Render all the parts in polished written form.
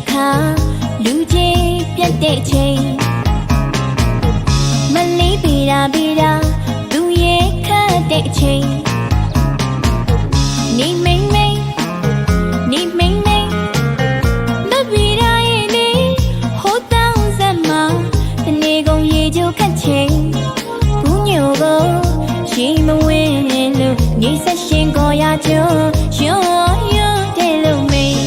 အခါလူကြီးပြတ်တဲ့ချိန်မလေးပေတာသူရဲ့ခတ်တဲ့အချိန်နေမိန်မိန်မပီရာရဲ့နေဟိုတောင်းစက်မှာတနေကုန်ရေချိုးခတ်ချိန်ဘူးညိုကိုရှိမဝင်လို့နေဆက်ရှင်ကိုရချိုးရောတဲ့လို့မေး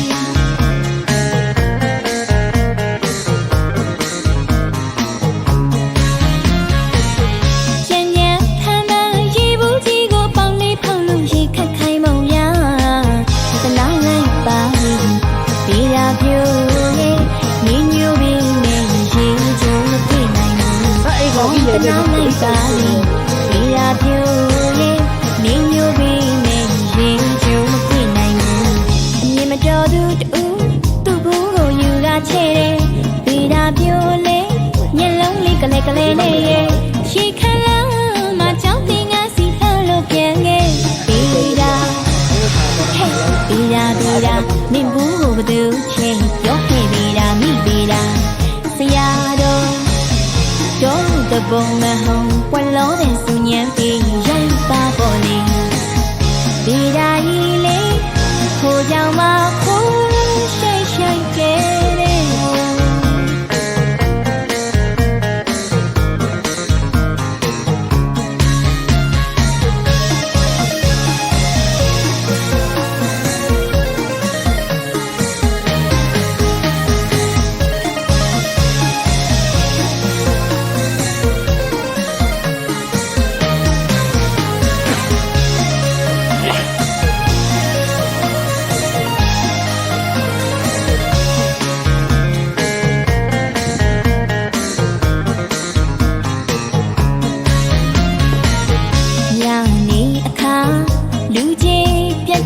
တနာလိုက်ပါလေဒီရာပြိုလေးမင်းမျိုးပြီးနဲ့ရင်ကျုံမပြနိုင်ဘူးအမြင်မတော်သူတူသူ့ဘူးကိုယူလာချဲတယ်ဒီရာပြိုလေးမျက်လုံးလေးကလေးနဲ့ရဲ့ရှိခလန်းမကြောက်တင်ငါစီလှလို့ပြန်ခဲ့ဒီရာမင်းဘူးကိုဘသူချင်းပြောခဲ့ဒီရာမိဒီရာဆရာတော်的风满红，温柔的素年比人发玻璃。比大一类，呼叫马虎，谁给的我？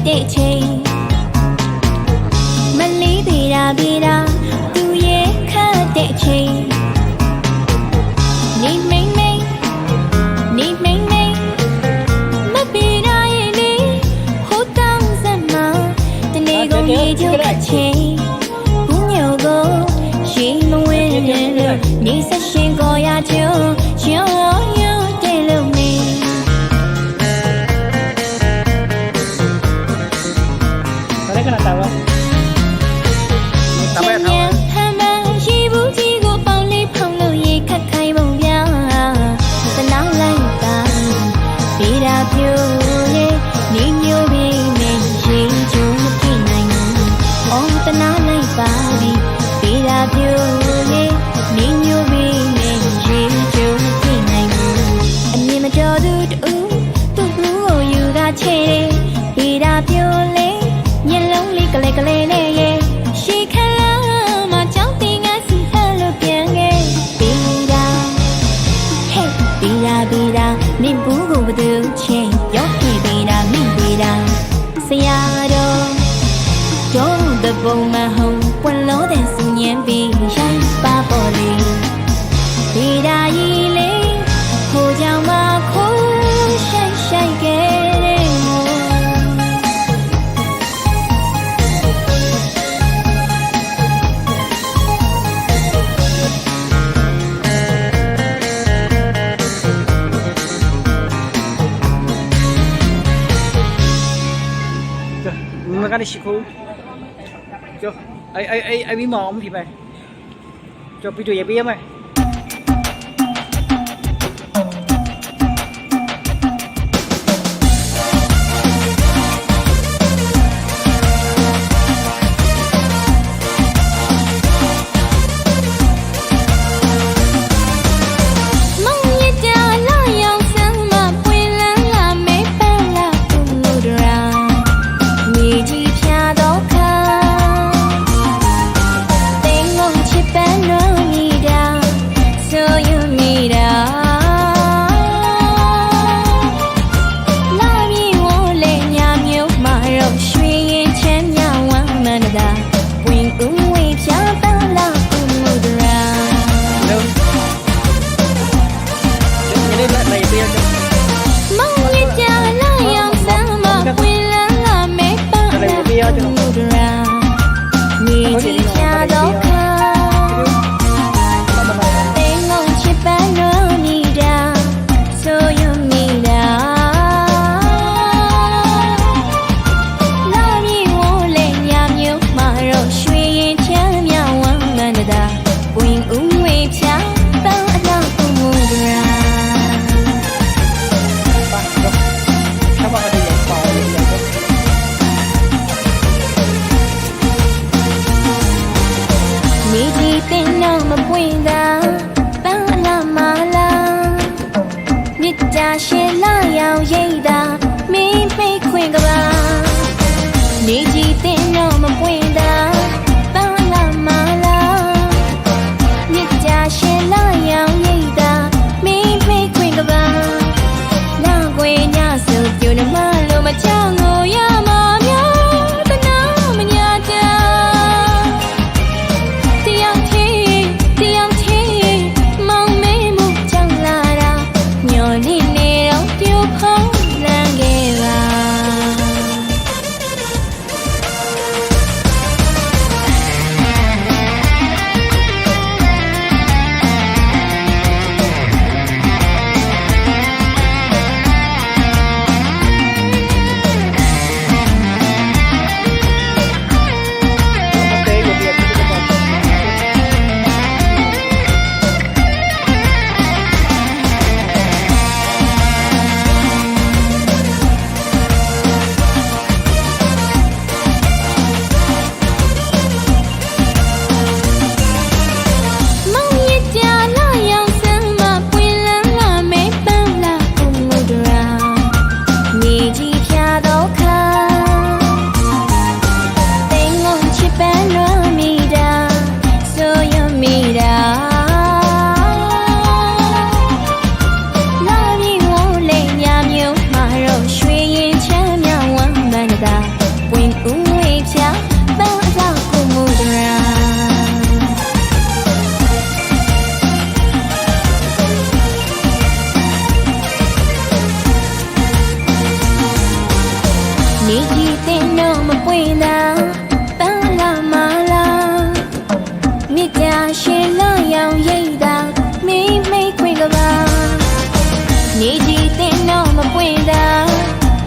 တဲ့ချိန်မလေးပေတာသူရဲ့ခတ်တဲ့ချိန်နေမိန်မပေတာရဲ့လေဟိုတောင်းစက်မှာတနေကုန်ရေချိုးခတ်ချိန်ဘူးညိုကိုရှိမဝင်လို့နေဆက်ရှင်ကိုရချိုးရောတဲ့လို့မေးကလေးနဲ့ရဲ့ရှိခလာမကြောက်တင်ငါစီဟလို့ပြန်ခဲ့ပြီးတာမင်းဘူးကိုဘသူချင်းရောက်ခဲ့ပြီးတာမိပြီးတာဆရာတော်的风满红温柔的素年比人发玻璃比大一类呼叫马虎谁给那个西口，就哎，毛皮呗，就比较也别嘛。ပွင့်တာပန်းအလားမလားမြစ်တာရှင်လာရောက်ရိတ်တာမင်းပိတ်ခွင့်ကပါနေကြီးတင်တော့မပွင့်တာပန်းအလားမလားမြစ်တာရှင်လာရောက်ရိတ်တာမင်းပိတ်ခွင့်ကပါနာကွယ်ညစုပ်ပြိုနှမလိုမချောင်းကိုရမှာမျိုးတနာမညာတာတရားသေးမောင်မဲမှုကြောင့်လာတာညော်နေနေတော့ပြိုဖုံးလန်းခဲ့ပါနေကြီးတင်တော့မပွင့်တာပန်းလာမလားမြစ်တာရှင်လာရောင်ရိတ်တာမင်းမိတ်ခွင့်ကပါနေကြီးတင်တော့မပွင့်တာ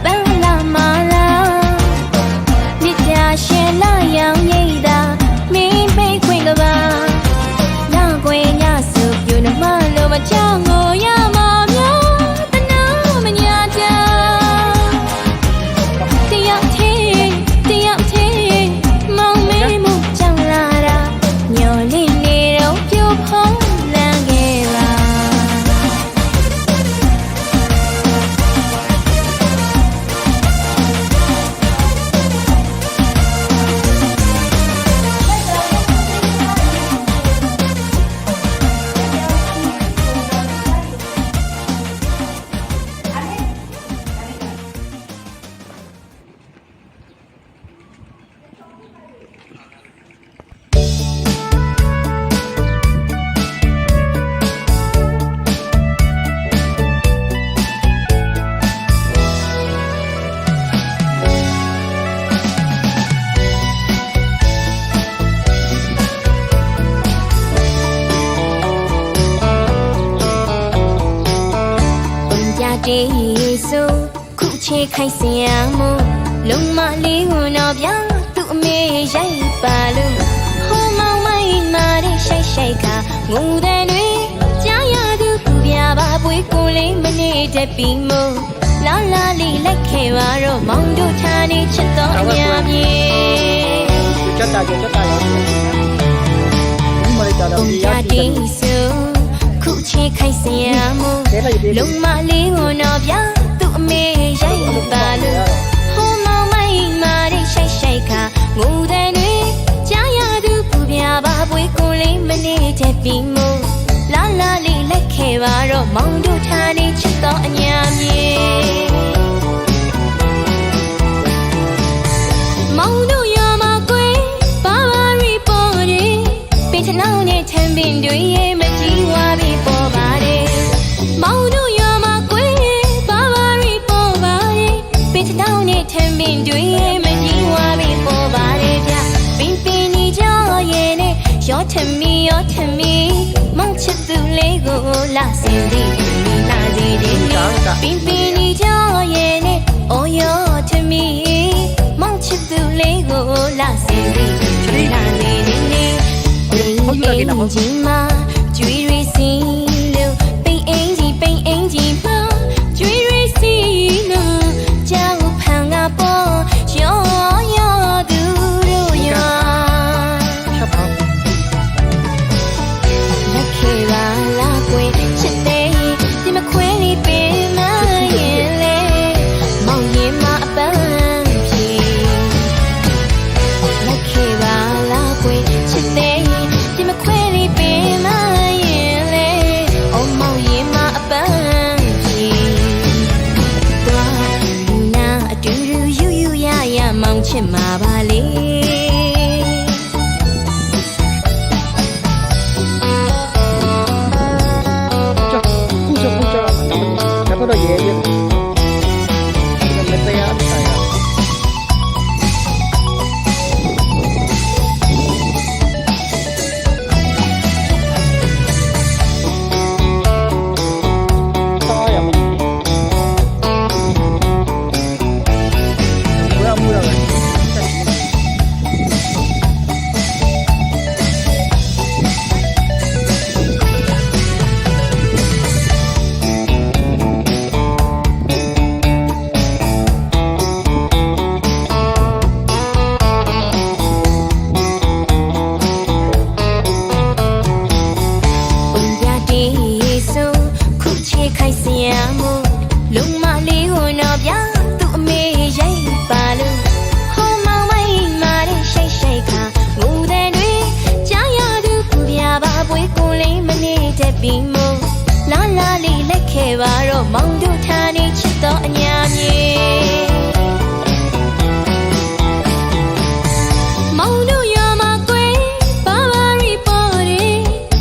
ပန်းလာမလားမြစ်တာရှင်လာရောင်ရိတ်တာမင်းမိတ်ခွင့်ကပါနာကွယ်ညစုပ်ပြိုနှမလိုမချောင်းကိုရမှာမျိုးတနာမညာတာတရားသေးမောင်မဲမှုကြောင့်လာတာညော်နေနေတော့ပြိုဖုံးလန်းခဲ့ပါတေးဆိုခုချေခိုက်စရာမို့လုံမလေးကိုတော့ပြသူ့အမေရိုက်ပါလို့ဟိုမောင်မိုင်းမာတဲ့ရှိုက်ရှိုက်ကငုံတဲ့တွေကြားရသူသူပြပါပွေးကိုလေးမနေတတ်ပြီမို့လာလာလေးလိုက်ခဲ့ပါတော့မောင်တို့ထားနေချစ်တော်အများပြေကြက်တာရောဒီမလေးတာတော့ဒီရတေးဆိုခုချေခိုက်စရာမို့လုံမလေးကိုတော့ပြသူ့အမေရိုက်ပါလို့ဟိုမောင်မိုင်းမာတဲ့ရှိုက်ရှိုက်ကငုံတဲ့တွေကြားရသူပူပြပါပွေးကိုလေးမနေတတ်ပြီမို့လာလာလေးလက်ခဲ့ပါတော့မောင်တို့ထားနေချစ်တော်အညာမြေမောင်တို့ရမှာကွယ်ဘာဘာရီပေါ်တယ်ပင်ချနောင်းနဲ့ထမ်းပင်တွေရဲ့မကြီးဝါပြီးပေါ်ပါတယ်မောင်တို့ရမှာကွယ်ဘာဘာရီပေါ်ပါတယ်ပင်ချနောင်းနဲ့ထမ်းပင်တွေရဲ့မကြီးဝါပြီးပေါ်ပါတယ်ဗျပင်ပင်နေကြရဲ့နဲ့ရောထမီမောင်ချစ်သူလေးကိုလာစင်သည်လာစီတယ်ပင်ပင်နေကြရဲ့နဲ့အော်ရောထမီမောင်ချစ်သူလေးကိုလာစင်သည်လာစီတယ်ကြီးမှာကျွေးရစီလို့ပိန်အင်ကြီးမှာကျွေးရစီလို့ကြောက်ဖန်ကပေါ်ရောသူတို့ရော ဒါကတော့ရဲရဲလက်တရားဆိုင်ရာမောင်တို့ထားနေချစ်တော်အညာမြေမောင်တို့ရမှာကွယ်ဘာဘာရီပေါ်တယ်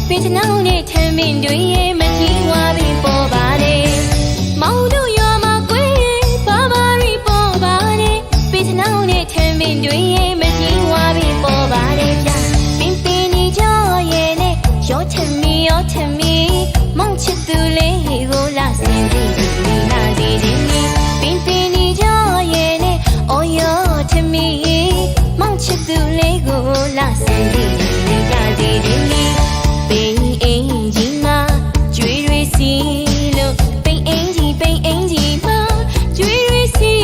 ပင်တနောင်းနဲ့ထမ်းမင်းတွေရဲ့မကြီးဝါပြီးပေါ်ပါတယ်မောင်တို့ရမှာကွယ်ဘာဘာရီပေါ်ပါတယ်ပင်တနောင်းနဲ့ထမ်းမင်းတွေရဲ့မကြီးဝါပြီးပေါ်ပါတယ်ဗျာပင်ပင်နေကြရဲ့နဲ့ရောထမီမောင်ချစ်သူလေးကိုလာစင်စီနာစီချင်းပင်ပင်နေကြရဲ့နဲ့အော်ရောထမီမောင်ချစ်သူလေးကိုလာစင်စီနာစီချင်းပင်အင်းကြီးမှာကျွေးရွေးစီလို့ပင်အင်းကြီးမှာကျွေးရွေးစီ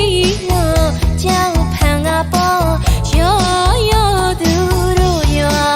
လို့ကြောက်ဖန်ကပေါ်ရောသူတို့ရွာ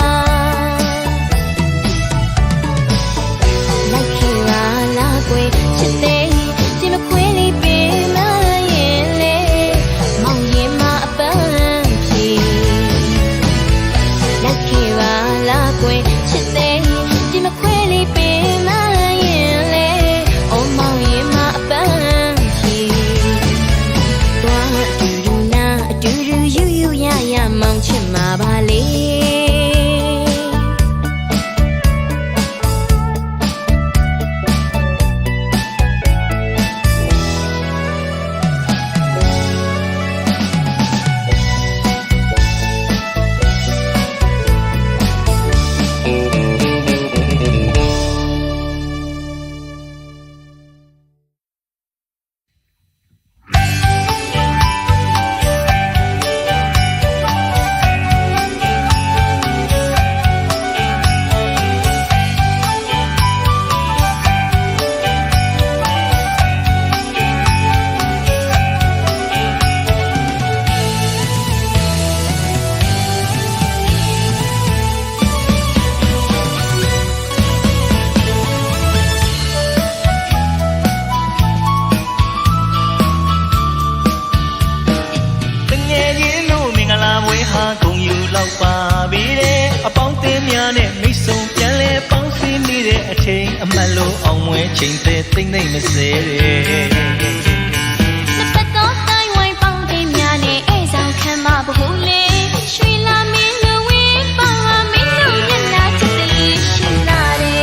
အမတ်လို့အောင်မွဲချိန်တဲ့တိမ့်သိမ့်မစဲတဲ့နှစ်ပတ်တော့တိုင်းဝိုင်းပေါင်းတင်များနဲ့အိမ်ဆောင်ခံမဘဟုလေရွှေလာမင်းလူဝင်းပေါင်းမင်းတို့မျက်နှာချစ်တဲ့ရှိလာတယ်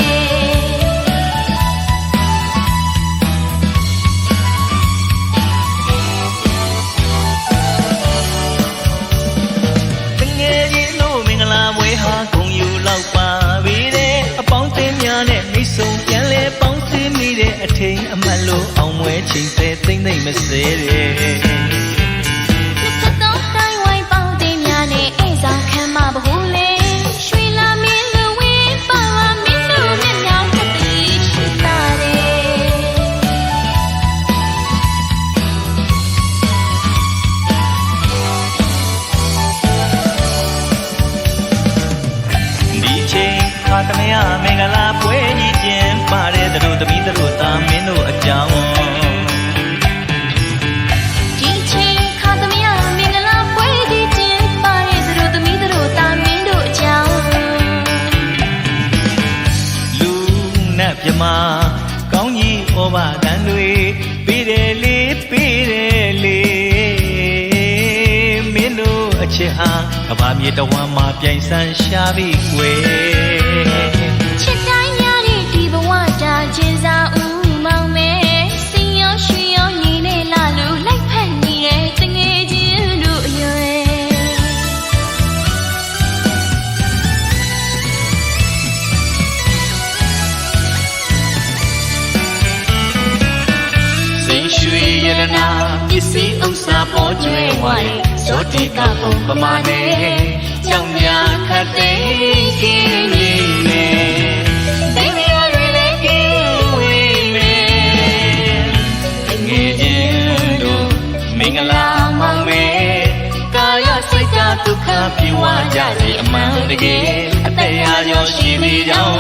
တငယ်ချင်းတို့မင်္ဂလာမွေးဟာဂုံယူလောက်ပါပြီတဲ့အပေါင်းတင်များနဲ့မိတ်ဆုံပြန်လဲပေါင်းစည်းမိတဲ့အထိန်အမတ်လို့အောင်မွဲချိန်တဲ့သိမ့်သိမ့်မစဲတဲ့နှစ်သက်တော့တိုင်းဝိုင်းပေါင်းတင်များနဲ့အိမ်ဆောင်ခံမဘဟုလေရွှေလာမင်းလူဝင်းပေါင်းမင်းတို့မျက်နှာချစ်တဲ့ရှိလာတယ်ဒီချိန်ခါတမယမင်္ဂလာပွဲကြီးကျင်းပါတဲ့သူတို့သမီးတို့သားမင်းတို့အကြောင်းဒီချိန်ခါတမယမင်္ဂလာပွဲကြီးကျင်းပါတဲ့သူတို့သမီးတို့သားမင်းတို့အကြောင်းလူနဲ့ပြမကောင်းကြီးဩဘာတန်တွေပေးတယ်လေမင်းတို့အချစ်ဟာ ကဘာမြေတဝမ်းမှာပြိုင်ဆန်းရှာပြီကွယ် ချစ်တိုင်းများတဲ့ဒီဘဝတာကျင်စာဦးမောင်မဲစင်ရောရွှေရောနေနေလာလို့လိုက်ဖက်နေတဲ့တငယ်ချင်းတို့အရွယ်စိန်ရွှေရတနာပစ္စည်းဥစ္စာပေါ်ကျွဲဝိုင်းဇောတိကပုံပမာနဲ့ကြောင်များခတ်သိမ်းခင်းနေမယ်သိမရရလေကင်းဝေးမယ်ငယ်ချင်းတို့မင်္ဂလာမောင်မယ်ကာယစိတ်ဓာတ်ဒုက္ခပြေဝကြစေအမှန်တကယ်အသက်ရာရောရှိပြီးကြောင်း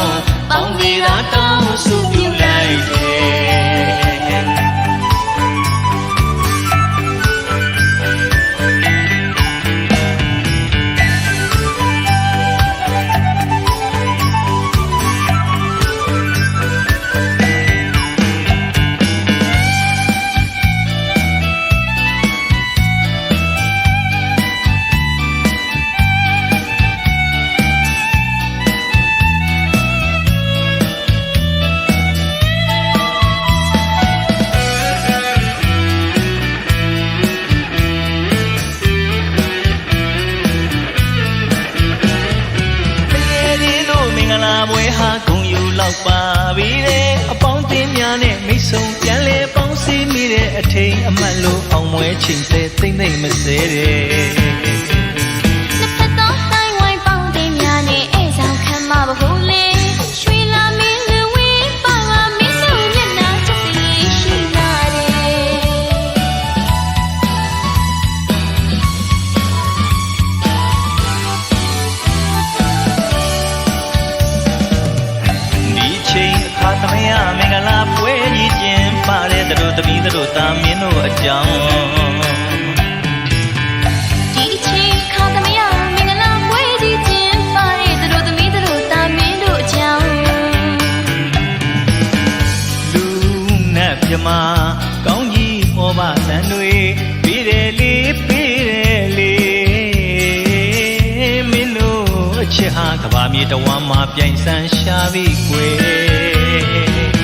ပေါင်းသေးတာတောင်းစုပြုလိုက်တယ်ဘွယ်ဟာဂုံယူလောက်ပါပြီတဲ့အပေါင်းအသင်းများနဲ့မိတ်ဆုံပြန်လဲပေါင်းစည်းမိတဲ့အထိန်အမှတ်လို့အောင်မွဲချိန်သေးသိမ့်သိမ့်မစဲတဲ့နှစ်ဖက်သောတိုင်းဝိုင်းပေါင်းတင်များနဲ့အဲဆောင်ခံမပါဘူးလေရွှေလာမင်းလူဝင်းပါမမင်းစုမျက်နှာချက်စီရှိလာတယ်ဒီချိန်အခါသမယမင်္ဂလာပွဲကြီးကျင်းပတဲ့တို့သမီးတို့တာမင်းတို့အကြောင်းဒီချိန်ခါသမယမင်္ဂလာပွဲကြီးကျင်းပတဲ့တို့သမီးတို့တာမင်းတို့အကြောင်းလူနဲ့မြမကောင်းကြီးဟောပါလန်တွေပြီးတယ်လေးပြီးတယ်လေးမင်းတို့အချစ်ဟာကဘာမြေတဝမ်းမှာပြိုင်ဆန်းရှာပြီကွယ်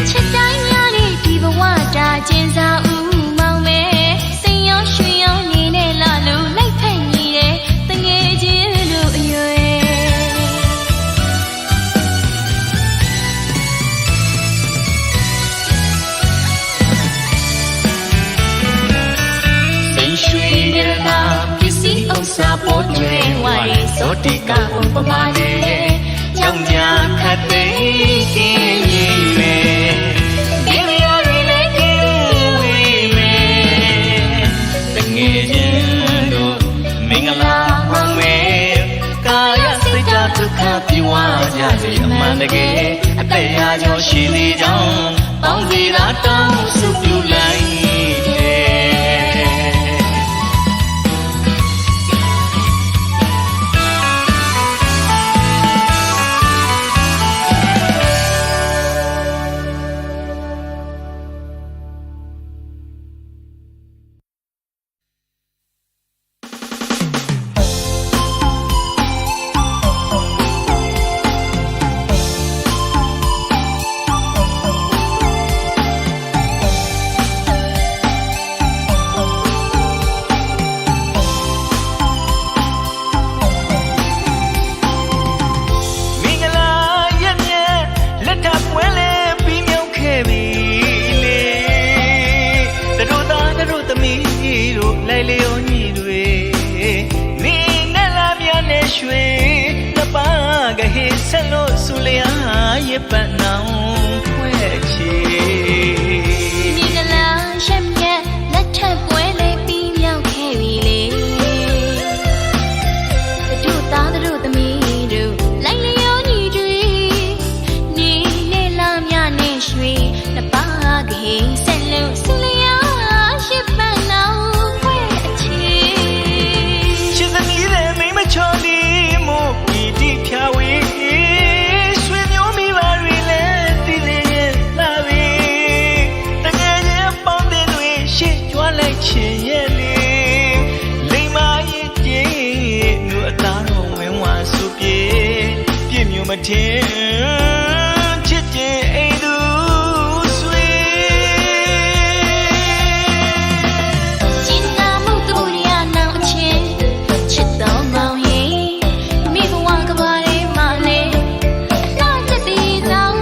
ချစ်တိုင်းများတဲ့ဒီဘဝတာကျင်စာဦးမောင်မဲစင်ရောရွှေရောနေနေလာလို့လိုက်ဖက်နေတဲ့တငယ်ချင်းတို့အရွယ်စိန်ရွှေရတနာပစ္စည်းဥစ္စာပေါ်ကျွဲဝိုင်းဇောတိကပုံပမာနဲ့ကြောင်များခတ်သိမ်းခင်းနေမယ်ဒီမရရလေကင်းဝေးမယ်တငယ်ချင်းတို့မင်္ဂလာမောင်မယ်ကာယစိတ်ဓာတ်ဒုက္ခပြေဝကြစေအမှန်တကယ်အသက်ရာကျော်ရှိသေးကြောင်းပေါင်းသေးတာတောင်းစုပြုလိုက်တယ်လိုက်လျောညီတွေနေနဲ့လာမြနဲ့ရွှေနှစ်ပါးကဟေးဆက်လို့ဆူလျာရပတ်နောင်ဖွဲ့ချေဒီကလာရှက်မြက်လက်ထပ်ပွဲလေးပြီးမြောက်ခဲ့ပြီလေတို့သားတို့သမီးတို့လိုက်လျောညီတွေနေနဲ့လာမြနဲ့ရွှေနှစ်ပါးကဟေးဆက်လို့ဆူလျာရပတ်နောင်ချော်လီမို့ဒီတိဖြာဝေးရွှေမျိုးမိပါတွေလဲ ထင်ချစ်ခြင်းအိမ်သူဆွေ ကျင်းနာမှုသူရနောင်အချင်းချစ်တော်မောင်ရင်မိဘဝကဘာလေးမလေးလာတဲ့ဒီဆောင်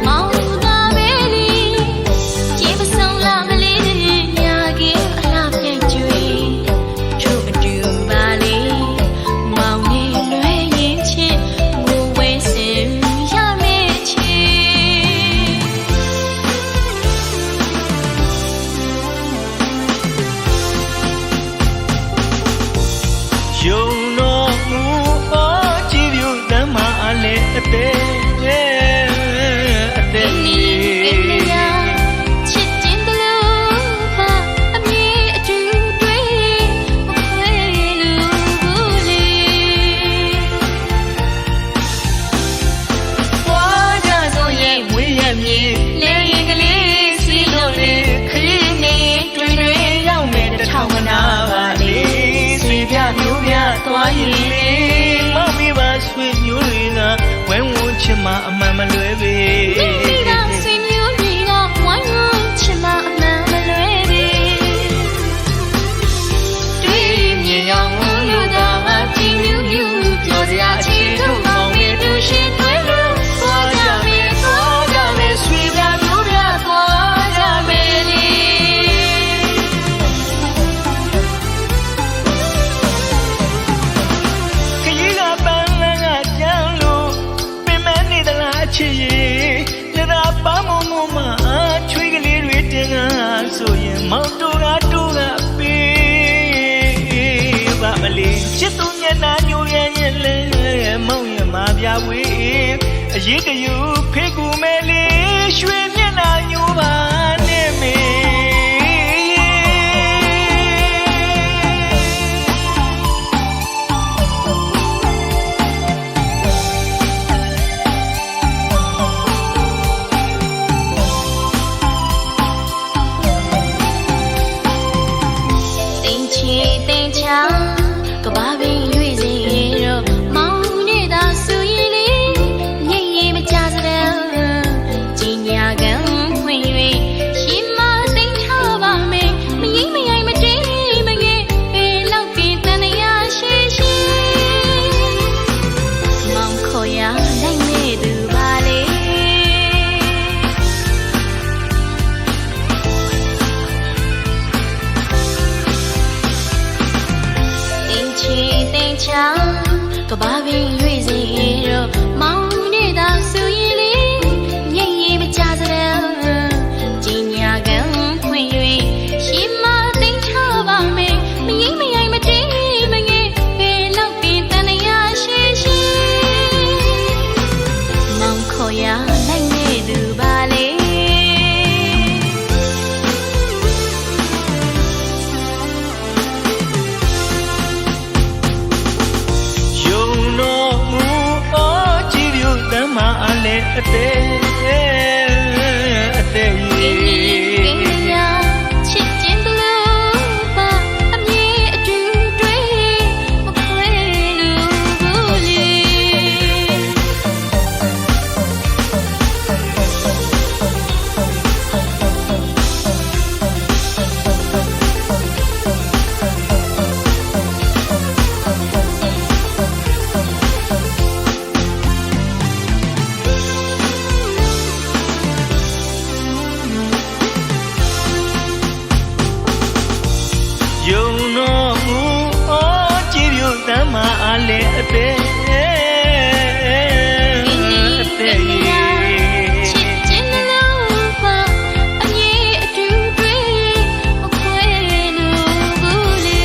မောင်သာပဲလီကြည်ပဆုံးလာမလေးညာကြီးအလားပြည့်ကျွေးတို့မတူပါလေမောင်နေလွယ်ရင်ချစ်ငိုဝဲစင်ရမယ်ချစ် ယုံတော်မူအောကြည်ပြုတမ်းမာအလဲအသေးအသေး ချစ်ခြင်းတလို့ပါအမြဲအတူတွေ့မခွဲလို့ဘူးလေ ပွားကြဆိုရဲ့ဝေးရမည် လေရင်ကလေးစီလို့လေခရီးနေတွေ့တွေ့ရောက်မယ်တစ်ထောင်မနာပါလေ ဆွေပြမျိုးပြသွားရင်လေမောင်မိပါဆွေမျိုးတွေကဝဲဝန်းချင်မအမှန်မလွဲပေ မိဘဆွေမျိုးတွေကဝိုင်းဝန်းချင်မအမှန်မလွဲပေတွေ့မြင်ရောက်လို့သာကြည်မြူးမြူးပြောစရာချစ်တို့မောင်ရဲ့သူရှင်တွေ့လို့သွားကြမယ်သွားကြမယ်ဆွေပြမျိုးပြသွားကြမယ်လေ ခရီးကပန်းလန်းကကြမ်းလို့ပင်မနေသလားအချစ်ရဲ့လက်သာပါမမမချွေးကလေးတွေတင်ကဆိုရင်မောင်တို့ကပေးပါမလေးချစ်သူမျက်နှာညိုရရင်လဲမောင်ရမှာပြဝေးအရေးတယူဖေးကူမဲလေးရွှေမျက်နှာညိုပါနဲ့မေ တင်ချီတင်ချာကဘာပင်ရွေးစေတော့မောင်နေတာဆိုရင်လေညင်ရင်မကြစတဲ့ကျင်ညာကံခွင်၍ရှင်မသိထားပါမယ်မရင်မရိုင်မတင်းမငယ်ပေလောက်ပင်တန်ရရှိရှိမောင်ခေါ်ရနိုင်နေသူပါလေ တင်ချီတင်ချာကဘာပင်ရွေးစေတော့မောင်နေတာဆိုရင်လေညင်ရင်မကြစတဲ့ကျင်ညာကံခွင်၍ရှင်မသိထားပါမယ်မရင်မရိုင်မတင်းမငယ်ပေလောက်ပင်တန်ရရှိရှိမောင်ခေါ်ရနိုင်နေသူပါလေ ယုံတော်မူအောကြည်ပြုတမ်းမာအလဲအသေးအသေး ချစ်ခြင်းတလို့ပါအမြဲအတူတွေ့မခွဲလို့ဘူးလေ ယုံတော်မူအောကြည်ပြုတမ်းမာအလဲအသေးအသေး ချစ်ခြင်းတလို့ပါအမြဲအတူတွေ့မခွဲလို့ဘူးလေ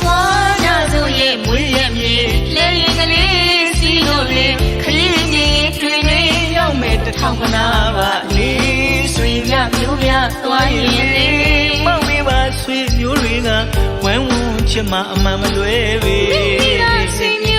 သွားကြဆိုရဲ့မွေးရမည်လေရင်ကလေးစီလို့လေခရီးနေတွေ့နေရောက်မယ်တစ်ထောင်မနာပါလေ ဆွေပြမျိုးပြသွားရင်လေမောင်မိပါဆွေမျိုးတွေကဝဲဝန်းချင်မအမှန်မလွဲပေ မိသားဆွေ